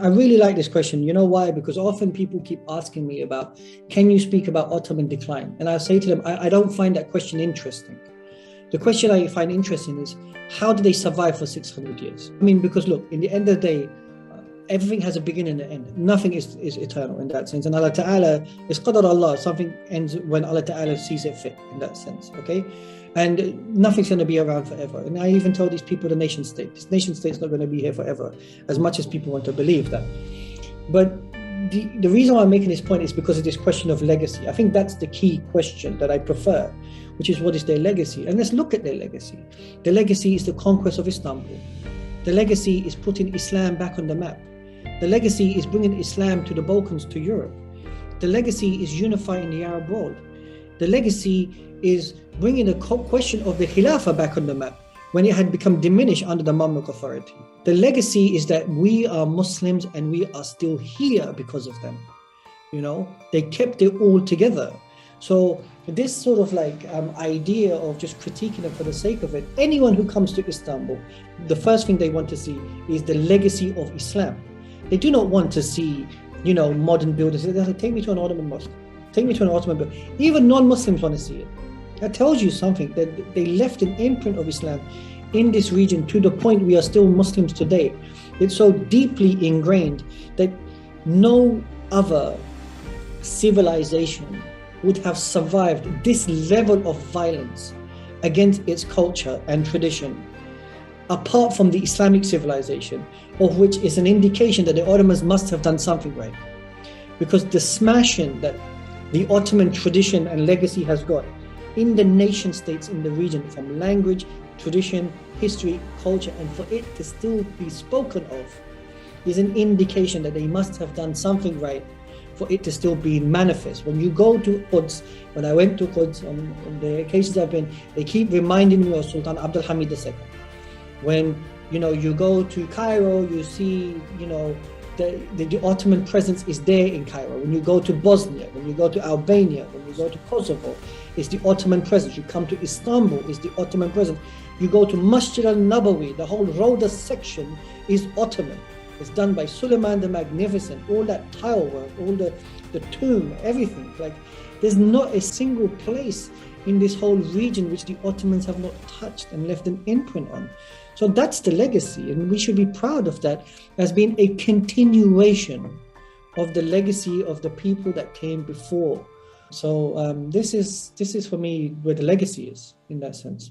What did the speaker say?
I really like this question. You know why? Because often people keep asking me about, can you speak about Ottoman decline? And I say to them, I don't find that question interesting. The question I find interesting is, how did they survive for 600 years? I mean, because look, in the end of the day, everything has a beginning and an end. Nothing is eternal in that sense. And Allah Ta'ala is qadar Allah. Something ends when Allah Ta'ala sees it fit in that sense, okay? And nothing's going to be around forever. And I even told these people the nation state. This nation state's not going to be here forever, as much as people want to believe that. But the reason why I'm making this point is because of this question of legacy. I think that's the key question that I prefer, which is, what is their legacy? And let's look at their legacy. The legacy is the conquest of Istanbul. The legacy is putting Islam back on the map. The legacy is bringing Islam to the Balkans, to Europe. The legacy is unifying the Arab world. The legacy is bringing the question of the Khilafah back on the map when it had become diminished under the Mamluk authority. The legacy is that we are Muslims and we are still here because of them. You know, they kept it all together. So this sort of idea of just critiquing it for the sake of it, anyone who comes to Istanbul, the first thing they want to see is the legacy of Islam. They do not want to see, modern buildings. They say, take me to an Ottoman mosque. Take me to an Ottoman building. Even non-Muslims want to see it. That tells you something, that they left an imprint of Islam in this region to the point we are still Muslims today. It's so deeply ingrained that no other civilization would have survived this level of violence against its culture and tradition, apart from the Islamic civilization, of which is an indication that the Ottomans must have done something right. Because the smashing that the Ottoman tradition and legacy has got in the nation states in the region, from language, tradition, history, culture, and for it to still be spoken of, is an indication that they must have done something right for it to still be manifest. When you go to Quds, when I went to Quds, on the occasions I've been, they keep reminding me of Sultan Abdul Hamid II. When you go to Cairo, you see the Ottoman presence is there in Cairo. When you go to Bosnia, when you go to Albania, when you go to Kosovo, it's the Ottoman presence. You come to Istanbul, it's the Ottoman presence. You go to Masjid al-Nabawi, the whole Rhoda section is Ottoman. It's done by Suleiman the Magnificent. All that tile work, all the tomb, everything. There's not a single place in this whole region which the Ottomans have not touched and left an imprint on. So that's the legacy, and we should be proud of that as being a continuation of the legacy of the people that came before. So this is for me where the legacy is in that sense.